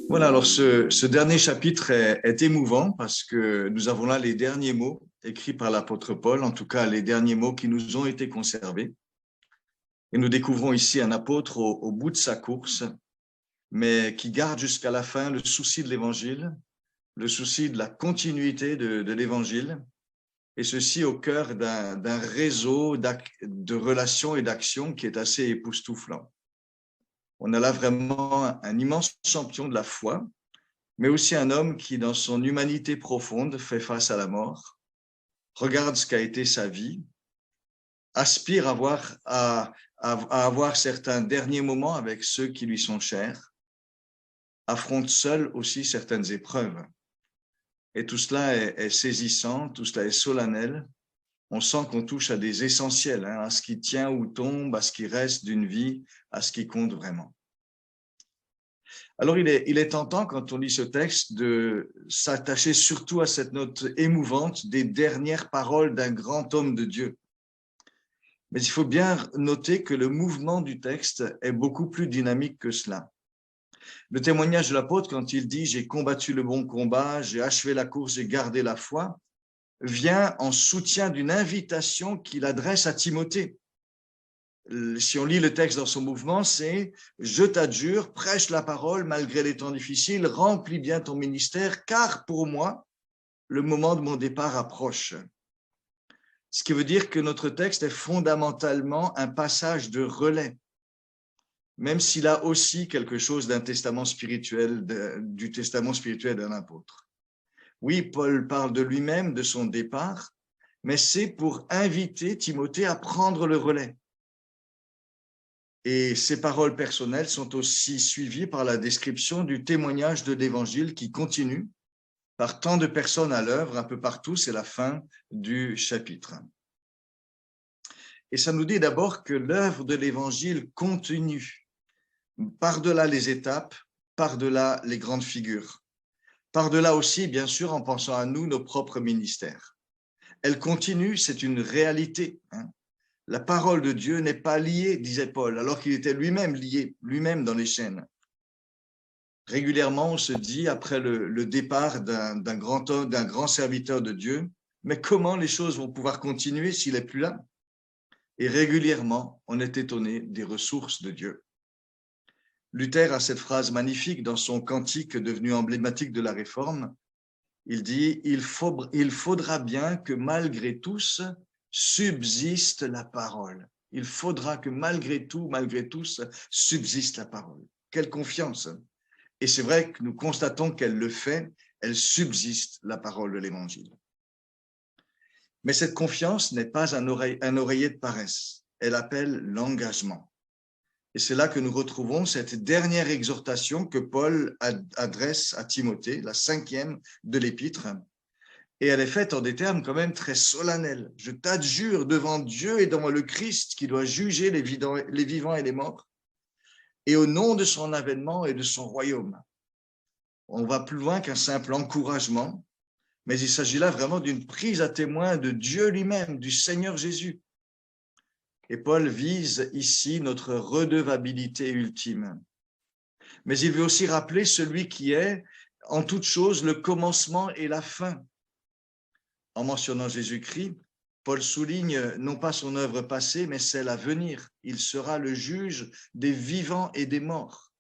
Voilà, alors ce dernier chapitre est émouvant parce que nous avons là les derniers mots écrits par l'apôtre Paul, en tout cas les derniers mots qui nous ont été conservés. Et nous découvrons ici un apôtre au bout de sa course, mais qui garde jusqu'à la fin le souci de l'évangile, le souci de la continuité de l'évangile, et ceci au cœur d'un réseau de relations et d'actions qui est assez époustouflant. On a là vraiment un immense champion de la foi, mais aussi un homme qui, dans son humanité profonde, fait face à la mort, regarde ce qu'a été sa vie, aspire à avoir certains derniers moments avec ceux qui lui sont chers, affronte seul aussi certaines épreuves. Et tout cela est saisissant, tout cela est solennel. On sent qu'on touche à des essentiels, à ce qui tient ou tombe, à ce qui reste d'une vie, à ce qui compte vraiment. Alors, il est tentant, quand on lit ce texte, de s'attacher surtout à cette note émouvante des dernières paroles d'un grand homme de Dieu. Mais il faut bien noter que le mouvement du texte est beaucoup plus dynamique que cela. Le témoignage de l'apôtre, quand il dit « J'ai combattu le bon combat, j'ai achevé la course, j'ai gardé la foi », vient en soutien d'une invitation qu'il adresse à Timothée. Si on lit le texte dans son mouvement, c'est « Je t'adjure, prêche la parole malgré les temps difficiles, remplis bien ton ministère, car pour moi, le moment de mon départ approche. » Ce qui veut dire que notre texte est fondamentalement un passage de relais, même s'il a aussi quelque chose d'un testament spirituel, du testament spirituel d'un apôtre. Oui, Paul parle de lui-même, de son départ, mais c'est pour inviter Timothée à prendre le relais. Et ces paroles personnelles sont aussi suivies par la description du témoignage de l'Évangile qui continue par tant de personnes à l'œuvre un peu partout. C'est la fin du chapitre. Et ça nous dit d'abord que l'œuvre de l'Évangile continue par-delà les étapes, par-delà les grandes figures, par-delà aussi, bien sûr, en pensant à nous, nos propres ministères. Elle continue, c'est une réalité. La parole de Dieu n'est pas liée, disait Paul, alors qu'il était lui-même lié, lui-même dans les chaînes. Régulièrement, on se dit, après le départ d'un grand serviteur de Dieu, mais comment les choses vont pouvoir continuer s'il n'est plus là? Et régulièrement, on est étonné des ressources de Dieu. Luther a cette phrase magnifique dans son cantique devenu emblématique de la Réforme. Il dit « Il faudra bien que malgré tous, subsiste la parole. » Il faudra que malgré tout, malgré tous, subsiste la parole. Quelle confiance! Et c'est vrai que nous constatons qu'elle le fait, elle subsiste, la parole de l'Évangile. Mais cette confiance n'est pas un oreiller de paresse, elle appelle l'engagement. Et c'est là que nous retrouvons cette dernière exhortation que Paul adresse à Timothée, la 5e de l'épître. Et elle est faite en des termes quand même très solennels. Je t'adjure devant Dieu et devant le Christ qui doit juger les vivants et les morts, et au nom de son avènement et de son royaume. On va plus loin qu'un simple encouragement, mais il s'agit là vraiment d'une prise à témoin de Dieu lui-même, du Seigneur Jésus. Et Paul vise ici notre redevabilité ultime. Mais il veut aussi rappeler celui qui est, en toute chose, le commencement et la fin. En mentionnant Jésus-Christ, Paul souligne non pas son œuvre passée, mais celle à venir. Il sera le juge des vivants et des morts.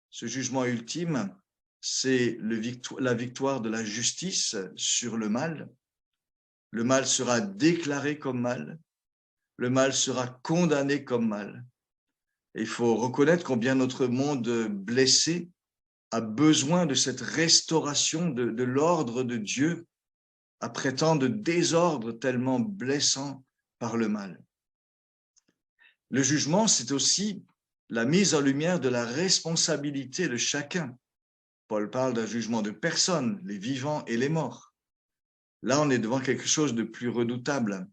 Ce jugement ultime, c'est la victoire de la justice sur le mal. Le mal sera déclaré comme mal. Le mal sera condamné comme mal. Et il faut reconnaître combien notre monde blessé a besoin de cette restauration de l'ordre de Dieu après tant de désordre tellement blessant par le mal. Le jugement, c'est aussi la mise en lumière de la responsabilité de chacun. Paul parle d'un jugement de personnes, les vivants et les morts. Là, on est devant quelque chose de plus redoutable.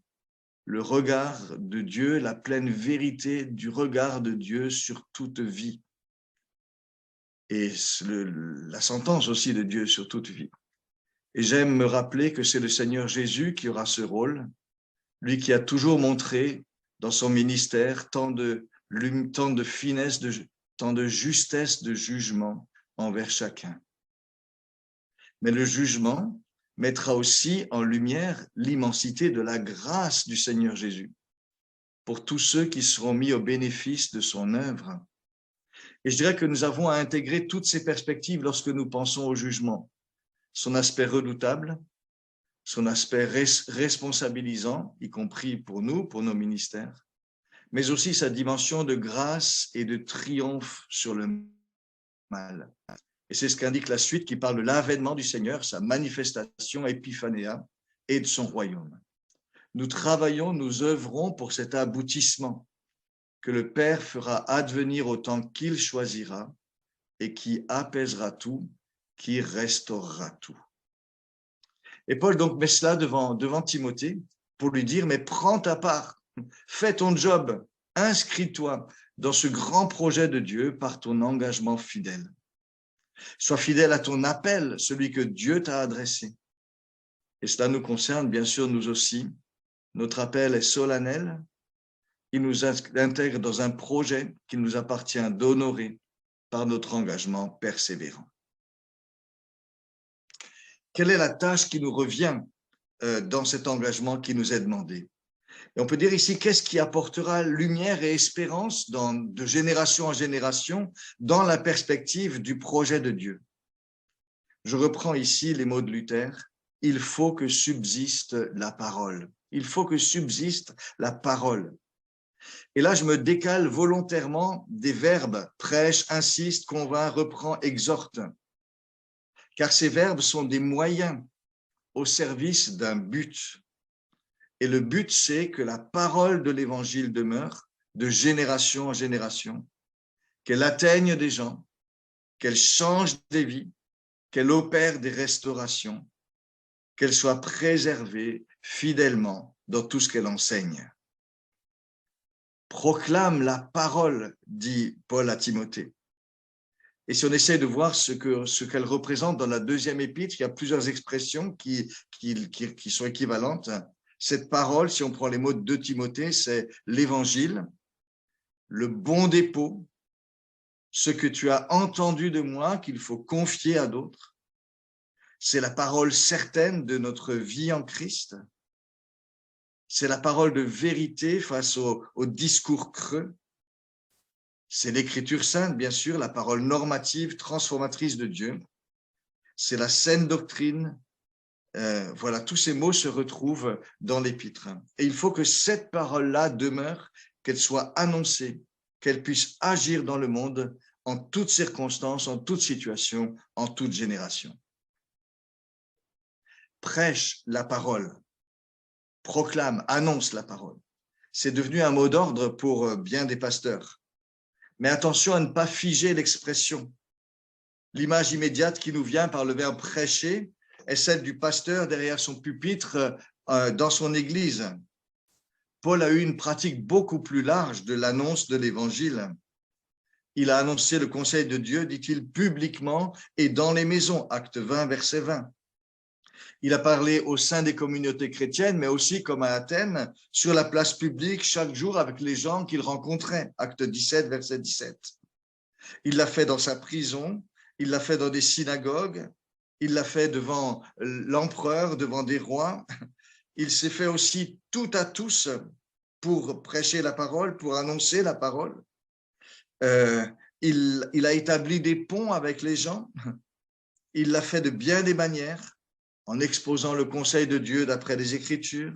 Le regard de Dieu, la pleine vérité du regard de Dieu sur toute vie. Et la sentence aussi de Dieu sur toute vie. Et j'aime me rappeler que c'est le Seigneur Jésus qui aura ce rôle, lui qui a toujours montré dans son ministère tant de finesse, tant de justesse de jugement, envers chacun. Mais le jugement mettra aussi en lumière l'immensité de la grâce du Seigneur Jésus pour tous ceux qui seront mis au bénéfice de son œuvre. Et je dirais que nous avons à intégrer toutes ces perspectives lorsque nous pensons au jugement. Son aspect redoutable, son aspect responsabilisant, y compris pour nous, pour nos ministères, mais aussi sa dimension de grâce et de triomphe sur le mal. Et c'est ce qu'indique la suite qui parle de l'avènement du Seigneur, sa manifestation épiphanéa et de son royaume. Nous travaillons, nous œuvrons pour cet aboutissement que le Père fera advenir au temps qu'il choisira et qui apaisera tout, qui restaurera tout. Et Paul donc met cela devant Timothée pour lui dire, mais prends ta part, fais ton job, inscris-toi dans ce grand projet de Dieu par ton engagement fidèle. Sois fidèle à ton appel, celui que Dieu t'a adressé. Et cela nous concerne, bien sûr, nous aussi. Notre appel est solennel. Il nous intègre dans un projet qu'il nous appartient d'honorer par notre engagement persévérant. Quelle est la tâche qui nous revient dans cet engagement qui nous est demandé? Et on peut dire ici, qu'est-ce qui apportera lumière et espérance de génération en génération dans la perspective du projet de Dieu? Je reprends ici les mots de Luther. Il faut que subsiste la parole. Il faut que subsiste la parole. Et là, je me décale volontairement des verbes prêche, insiste, convainc, reprend, exhorte. Car ces verbes sont des moyens au service d'un but. Et le but, c'est que la parole de l'Évangile demeure de génération en génération, qu'elle atteigne des gens, qu'elle change des vies, qu'elle opère des restaurations, qu'elle soit préservée fidèlement dans tout ce qu'elle enseigne. Proclame la parole, dit Paul à Timothée. Et si on essaie de voir ce qu'elle représente dans la deuxième épître, il y a plusieurs expressions qui sont équivalentes. Cette parole, si on prend les mots de 2 Timothée, c'est l'évangile, le bon dépôt, ce que tu as entendu de moi qu'il faut confier à d'autres. C'est la parole certaine de notre vie en Christ. C'est la parole de vérité face au discours creux. C'est l'écriture sainte, bien sûr, la parole normative, transformatrice de Dieu. C'est la saine doctrine. Voilà, tous ces mots se retrouvent dans l'épître. Et il faut que cette parole-là demeure, qu'elle soit annoncée, qu'elle puisse agir dans le monde en toutes circonstances, en toute situation, en toute génération. Prêche la parole, proclame, annonce la parole. C'est devenu un mot d'ordre pour bien des pasteurs. Mais attention à ne pas figer l'expression. L'image immédiate qui nous vient par le verbe prêcher est celle du pasteur derrière son pupitre dans son église. Paul a eu une pratique beaucoup plus large de l'annonce de l'évangile. Il a annoncé le conseil de Dieu, dit-il, publiquement et dans les maisons, acte 20, verset 20. Il a parlé au sein des communautés chrétiennes, mais aussi, comme à Athènes, sur la place publique, chaque jour avec les gens qu'il rencontrait, acte 17, verset 17. Il l'a fait dans sa prison, il l'a fait dans des synagogues, il l'a fait devant l'empereur, devant des rois. Il s'est fait aussi tout à tous pour prêcher la parole, pour annoncer la parole. Il a établi des ponts avec les gens. Il l'a fait de bien des manières, en exposant le conseil de Dieu d'après les Écritures,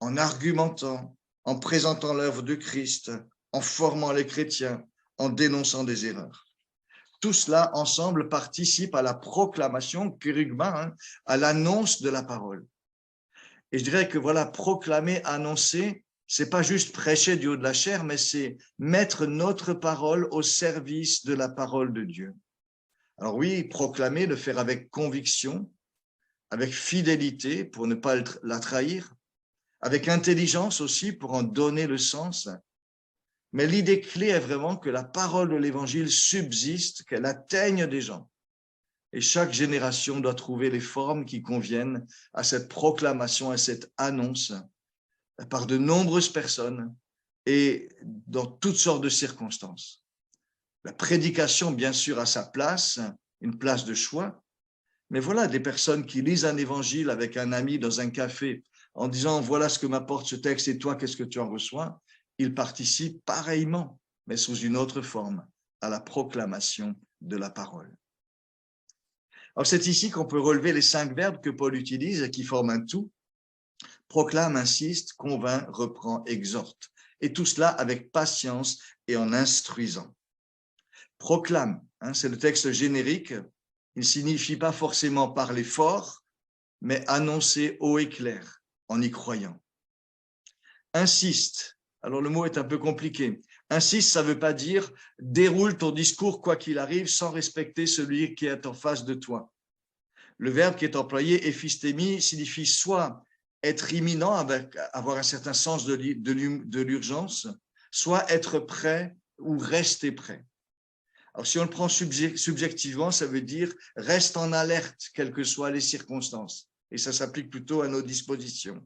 en argumentant, en présentant l'œuvre de Christ, en formant les chrétiens, en dénonçant des erreurs. Tout cela ensemble participe à la proclamation, kérygma, à l'annonce de la parole. Et je dirais que voilà, proclamer, annoncer, c'est pas juste prêcher du haut de la chair, mais c'est mettre notre parole au service de la parole de Dieu. Alors oui, proclamer, le faire avec conviction, avec fidélité pour ne pas la trahir, avec intelligence aussi pour en donner le sens. Mais l'idée clé est vraiment que la parole de l'Évangile subsiste, qu'elle atteigne des gens. Et chaque génération doit trouver les formes qui conviennent à cette proclamation, à cette annonce par de nombreuses personnes et dans toutes sortes de circonstances. La prédication, bien sûr, a sa place, une place de choix. Mais voilà, des personnes qui lisent un évangile avec un ami dans un café en disant « Voilà ce que m'apporte ce texte et toi, qu'est-ce que tu en reçois ?» Ils participent pareillement, mais sous une autre forme, à la proclamation de la parole. Alors c'est ici qu'on peut relever les 5 verbes que Paul utilise et qui forment un tout. Proclame, insiste, convainc, reprend, exhorte. Et tout cela avec patience et en instruisant. Proclame, c'est le texte générique. Il ne signifie pas forcément parler fort, mais annoncer haut et clair en y croyant. Insiste. Alors le mot est un peu compliqué. Insiste, ça ne veut pas dire déroule ton discours quoi qu'il arrive sans respecter celui qui est en face de toi. Le verbe qui est employé, éphistémie, signifie soit être imminent, avoir un certain sens de l'urgence, soit être prêt ou rester prêt. Alors si on le prend subjectivement, ça veut dire reste en alerte, quelles que soient les circonstances. Et ça s'applique plutôt à nos dispositions.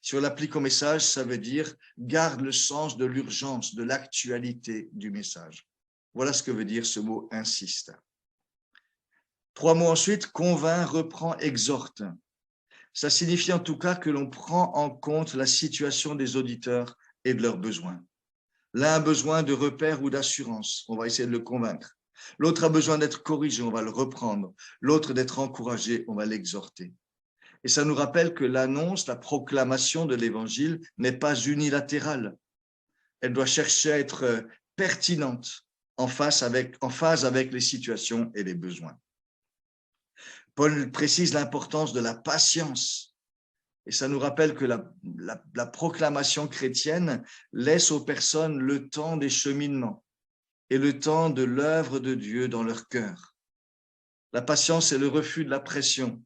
Si on l'applique au message, ça veut dire garde le sens de l'urgence, de l'actualité du message. Voilà ce que veut dire ce mot insiste. 3 mots ensuite, convainc, reprend, exhorte. Ça signifie en tout cas que l'on prend en compte la situation des auditeurs et de leurs besoins. L'un a besoin de repères ou d'assurance, on va essayer de le convaincre. L'autre a besoin d'être corrigé, on va le reprendre. L'autre d'être encouragé, on va l'exhorter. Et ça nous rappelle que l'annonce, la proclamation de l'évangile n'est pas unilatérale. Elle doit chercher à être pertinente, en phase avec les situations et les besoins. Paul précise l'importance de la patience. Et ça nous rappelle que la proclamation chrétienne laisse aux personnes le temps des cheminements et le temps de l'œuvre de Dieu dans leur cœur. La patience est le refus de la pression,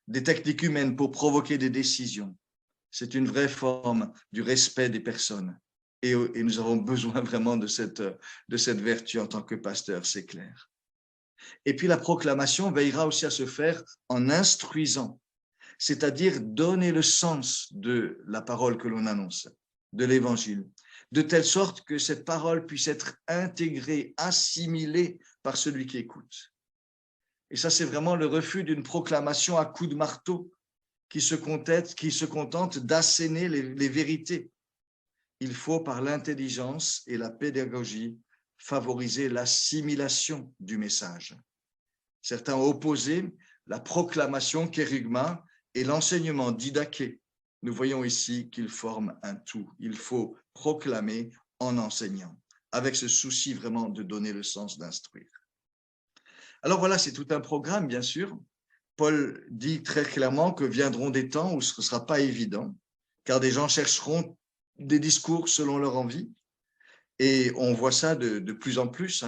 des techniques humaines pour provoquer des décisions. C'est une vraie forme du respect des personnes. Et nous avons besoin vraiment de cette vertu en tant que pasteur, c'est clair. Et puis la proclamation veillera aussi à se faire en instruisant, c'est-à-dire donner le sens de la parole que l'on annonce, de l'évangile, de telle sorte que cette parole puisse être intégrée, assimilée par celui qui écoute. Et ça, c'est vraiment le refus d'une proclamation à coups de marteau qui se contente d'asséner les vérités. Il faut, par l'intelligence et la pédagogie, favoriser l'assimilation du message. Certains ont opposé la proclamation kérygma et l'enseignement didaché. Nous voyons ici qu'ils forment un tout. Il faut proclamer en enseignant, avec ce souci vraiment de donner le sens d'instruire. Alors voilà, c'est tout un programme, bien sûr. Paul dit très clairement que viendront des temps où ce ne sera pas évident, car des gens chercheront des discours selon leur envie. Et on voit ça de plus en plus,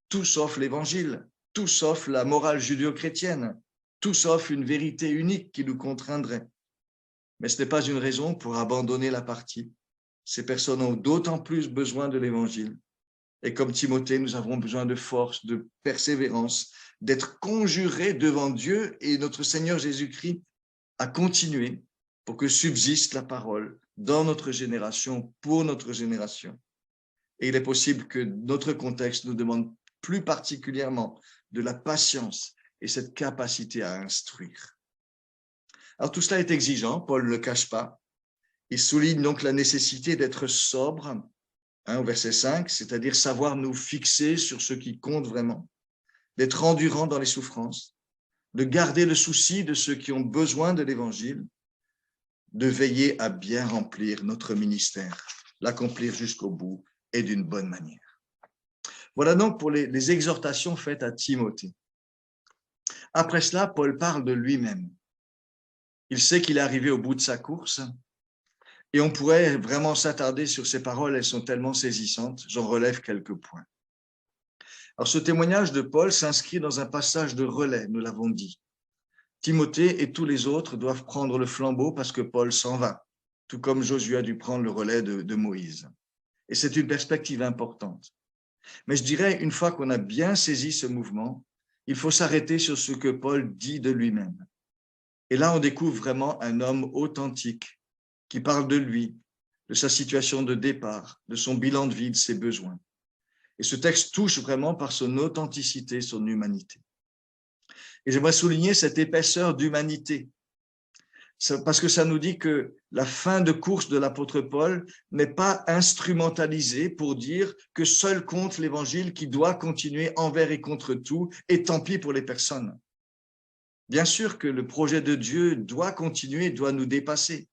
tout sauf l'évangile, tout sauf la morale judéo-chrétienne, tout sauf une vérité unique qui nous contraindrait. Mais ce n'est pas une raison pour abandonner la partie. Ces personnes ont d'autant plus besoin de l'évangile. Et comme Timothée, nous avons besoin de force, de persévérance, d'être conjurés devant Dieu et notre Seigneur Jésus-Christ à continuer pour que subsiste la parole dans notre génération, pour notre génération. Et il est possible que notre contexte nous demande plus particulièrement de la patience et cette capacité à instruire. Alors tout cela est exigeant, Paul ne le cache pas. Il souligne donc la nécessité d'être sobre, au verset 5, c'est-à-dire savoir nous fixer sur ce qui compte vraiment, d'être endurant dans les souffrances, de garder le souci de ceux qui ont besoin de l'évangile, de veiller à bien remplir notre ministère, l'accomplir jusqu'au bout et d'une bonne manière. Voilà donc pour les exhortations faites à Timothée. Après cela, Paul parle de lui-même. Il sait qu'il est arrivé au bout de sa course et on pourrait vraiment s'attarder sur ces paroles, elles sont tellement saisissantes, j'en relève quelques points. Alors ce témoignage de Paul s'inscrit dans un passage de relais, nous l'avons dit. Timothée et tous les autres doivent prendre le flambeau parce que Paul s'en va, tout comme Josué a dû prendre le relais de Moïse. Et c'est une perspective importante. Mais je dirais, une fois qu'on a bien saisi ce mouvement, il faut s'arrêter sur ce que Paul dit de lui-même. Et là, on découvre vraiment un homme authentique qui parle de lui, de sa situation de départ, de son bilan de vie, de ses besoins. Et ce texte touche vraiment par son authenticité, son humanité. Et j'aimerais souligner cette épaisseur d'humanité, parce que ça nous dit que la fin de course de l'apôtre Paul n'est pas instrumentalisée pour dire que seul compte l'évangile qui doit continuer envers et contre tout, et tant pis pour les personnes. Bien sûr que le projet de Dieu doit continuer, doit nous dépasser,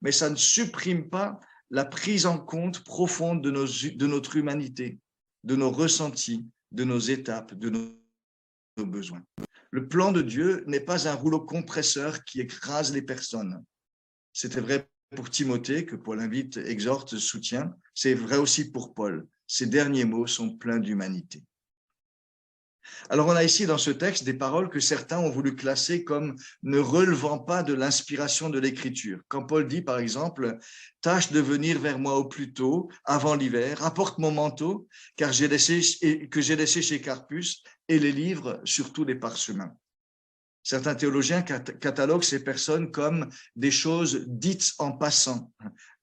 mais ça ne supprime pas la prise en compte profonde de notre humanité, de nos ressentis, de nos étapes, de nos besoins. Le plan de Dieu n'est pas un rouleau compresseur qui écrase les personnes. C'était vrai pour Timothée, que Paul invite, exhorte, soutient. C'est vrai aussi pour Paul. Ces derniers mots sont pleins d'humanité. Alors, on a ici dans ce texte des paroles que certains ont voulu classer comme ne relevant pas de l'inspiration de l'Écriture. Quand Paul dit, par exemple, « Tâche de venir vers moi au plus tôt, avant l'hiver, apporte mon manteau, car que j'ai laissé chez Carpus, et les livres, surtout les parchemins. » Certains théologiens cataloguent ces personnes comme des choses dites en passant,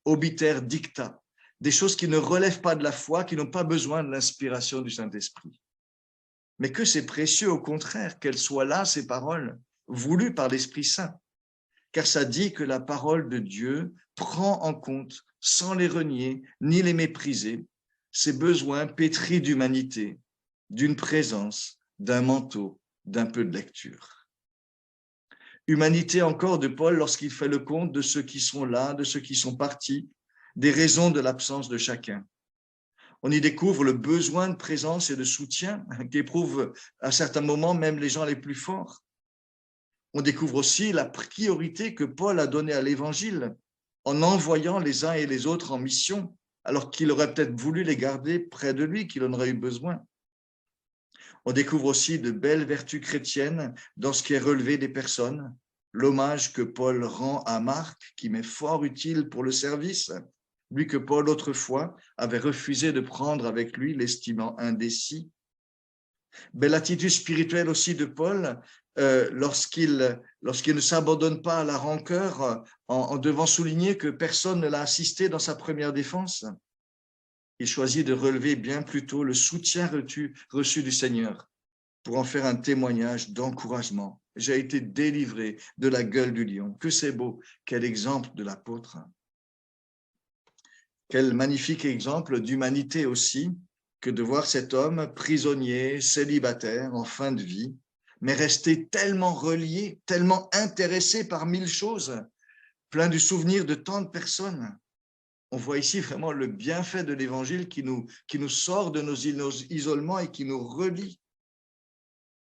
obiter dicta, des choses qui ne relèvent pas de la foi, qui n'ont pas besoin de l'inspiration du Saint-Esprit. Mais que c'est précieux, au contraire, qu'elles soient là, ces paroles, voulues par l'Esprit Saint, car ça dit que la parole de Dieu prend en compte, sans les renier ni les mépriser, ses besoins pétris d'humanité, d'une présence, d'un manteau, d'un peu de lecture. Humanité encore de Paul lorsqu'il fait le compte de ceux qui sont là, de ceux qui sont partis, des raisons de l'absence de chacun. On y découvre le besoin de présence et de soutien qu'éprouvent à certains moments même les gens les plus forts. On découvre aussi la priorité que Paul a donnée à l'Évangile en envoyant les uns et les autres en mission, alors qu'il aurait peut-être voulu les garder près de lui, qu'il en aurait eu besoin. On découvre aussi de belles vertus chrétiennes dans ce qui est relevé des personnes, l'hommage que Paul rend à Marc, qui m'est fort utile pour le service, lui que Paul autrefois avait refusé de prendre avec lui, l'estimant indécis. Belle attitude spirituelle aussi de Paul, lorsqu'il ne s'abandonne pas à la rancœur en devant souligner que personne ne l'a assisté dans sa première défense. Il choisit de relever bien plutôt le soutien reçu du Seigneur pour en faire un témoignage d'encouragement. J'ai été délivré de la gueule du lion. Que c'est beau, quel exemple de l'apôtre. Quel magnifique exemple d'humanité aussi que de voir cet homme prisonnier, célibataire, en fin de vie, mais resté tellement relié, tellement intéressé par mille choses, plein du souvenir de tant de personnes. On voit ici vraiment le bienfait de l'Évangile qui nous sort de nos isolements et qui nous relie.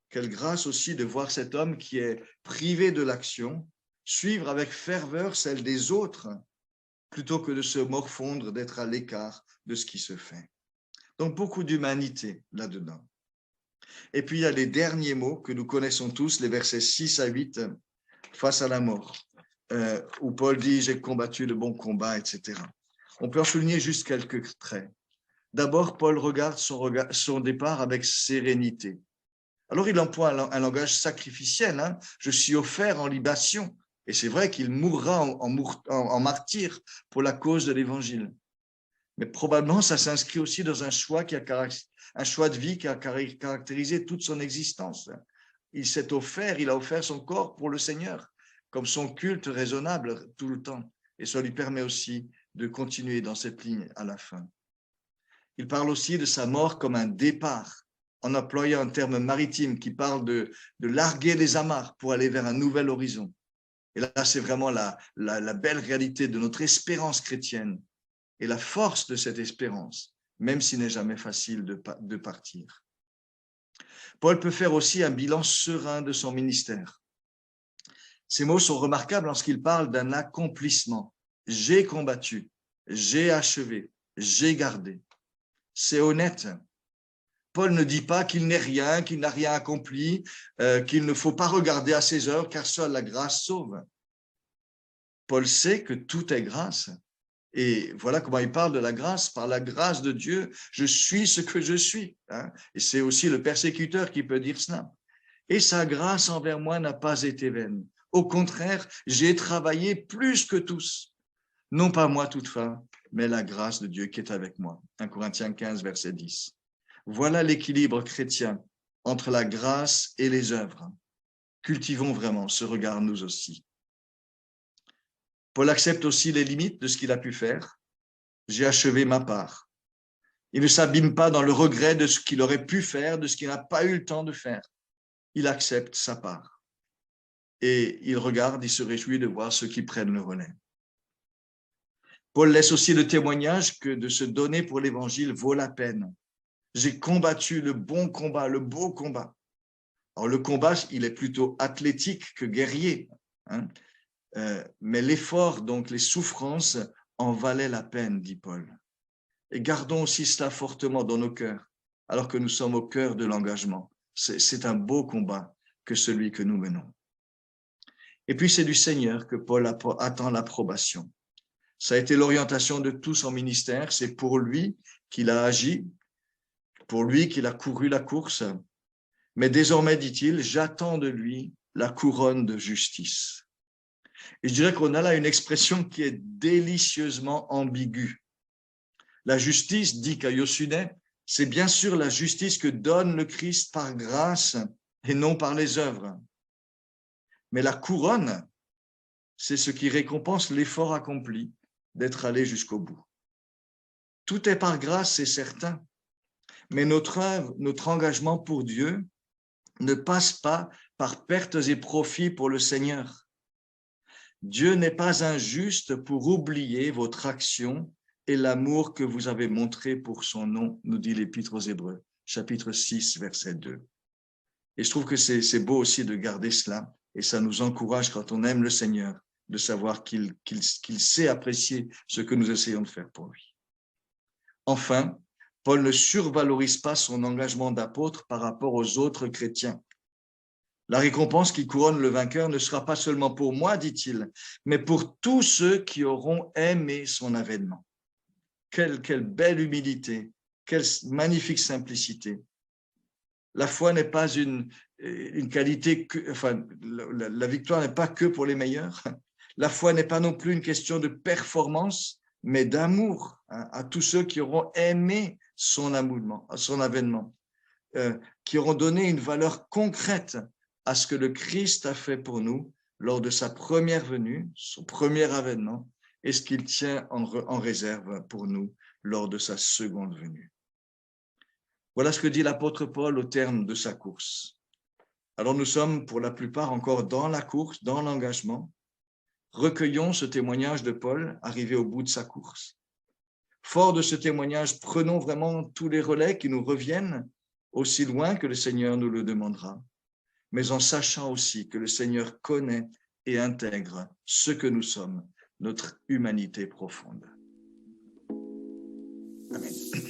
Quelle grâce aussi de voir cet homme qui est privé de l'action, suivre avec ferveur celle des autres, plutôt que de se morfondre, d'être à l'écart de ce qui se fait. Donc, beaucoup d'humanité là-dedans. Et puis, il y a les derniers mots que nous connaissons tous, les versets 6 à 8, face à la mort, où Paul dit « J'ai combattu le bon combat », etc. On peut en souligner juste quelques traits. D'abord, Paul regarde son départ avec sérénité. Alors, il emploie un langage sacrificiel, hein. Je suis offert en libation. Et c'est vrai qu'il mourra en martyr pour la cause de l'Évangile. Mais probablement, ça s'inscrit aussi dans un choix de vie qui a caractérisé toute son existence. Il s'est offert, il a offert son corps pour le Seigneur, comme son culte raisonnable tout le temps. Et ça lui permet aussi de continuer dans cette ligne à la fin. Il parle aussi de sa mort comme un départ, en employant un terme maritime qui parle de larguer les amarres pour aller vers un nouvel horizon. Et là, c'est vraiment la belle réalité de notre espérance chrétienne et la force de cette espérance, même s'il n'est jamais facile de partir. Paul peut faire aussi un bilan serein de son ministère. Ces mots sont remarquables lorsqu'il parle d'un accomplissement. J'ai combattu, j'ai achevé, j'ai gardé. C'est honnête. Paul ne dit pas qu'il n'est rien, qu'il n'a rien accompli, qu'il ne faut pas regarder à ses œuvres, car seule la grâce sauve. Paul sait que tout est grâce. Et voilà comment il parle de la grâce. Par la grâce de Dieu, je suis ce que je suis. Hein. Et c'est aussi le persécuteur qui peut dire cela. Et sa grâce envers moi n'a pas été vaine. Au contraire, j'ai travaillé plus que tous. Non pas moi toutefois, mais la grâce de Dieu qui est avec moi. 1 Corinthiens 15, verset 10. Voilà l'équilibre chrétien entre la grâce et les œuvres. Cultivons vraiment ce regard nous aussi. Paul accepte aussi les limites de ce qu'il a pu faire. J'ai achevé ma part. Il ne s'abîme pas dans le regret de ce qu'il aurait pu faire, de ce qu'il n'a pas eu le temps de faire. Il accepte sa part. Et il regarde, il se réjouit de voir ceux qui prennent le relais. Paul laisse aussi le témoignage que de se donner pour l'évangile vaut la peine. J'ai combattu le bon combat, le beau combat. Alors le combat, il est plutôt athlétique que guerrier, hein. Mais l'effort, donc les souffrances, en valaient la peine, dit Paul. Et gardons aussi cela fortement dans nos cœurs, alors que nous sommes au cœur de l'engagement. C'est un beau combat que celui que nous menons. Et puis c'est du Seigneur que Paul attend l'approbation. Ça a été l'orientation de tout son ministère, c'est pour lui qu'il a agi, pour lui qu'il a couru la course. Mais désormais, dit-il, j'attends de lui la couronne de justice. Et je dirais qu'on a là une expression qui est délicieusement ambiguë. La justice, dit Caio Sunet, c'est bien sûr la justice que donne le Christ par grâce et non par les œuvres. Mais la couronne, c'est ce qui récompense l'effort accompli d'être allé jusqu'au bout. Tout est par grâce, c'est certain, mais notre œuvre, notre engagement pour Dieu ne passe pas par pertes et profits pour le Seigneur. Dieu n'est pas injuste pour oublier votre action et l'amour que vous avez montré pour son nom, nous dit l'Épître aux Hébreux, chapitre 6, verset 2. Et je trouve que c'est beau aussi de garder cela, et ça nous encourage quand on aime le Seigneur, de savoir qu'il sait apprécier ce que nous essayons de faire pour lui. Enfin, Paul ne survalorise pas son engagement d'apôtre par rapport aux autres chrétiens. La récompense qui couronne le vainqueur ne sera pas seulement pour moi, dit-il, mais pour tous ceux qui auront aimé son avènement. Quelle belle humilité, quelle magnifique simplicité. La foi n'est pas une qualité, la victoire n'est pas que pour les meilleurs. La foi n'est pas non plus une question de performance, mais d'amour, hein, à tous ceux qui auront aimé son avènement, qui auront donné une valeur concrète à ce que le Christ a fait pour nous lors de sa première venue, son premier avènement, et ce qu'il tient en réserve pour nous lors de sa seconde venue. Voilà ce que dit l'apôtre Paul au terme de sa course. Alors nous sommes pour la plupart encore dans la course, dans l'engagement. Recueillons ce témoignage de Paul arrivé au bout de sa course. Fort de ce témoignage, prenons vraiment tous les relais qui nous reviennent aussi loin que le Seigneur nous le demandera, mais en sachant aussi que le Seigneur connaît et intègre ce que nous sommes, notre humanité profonde. Amen.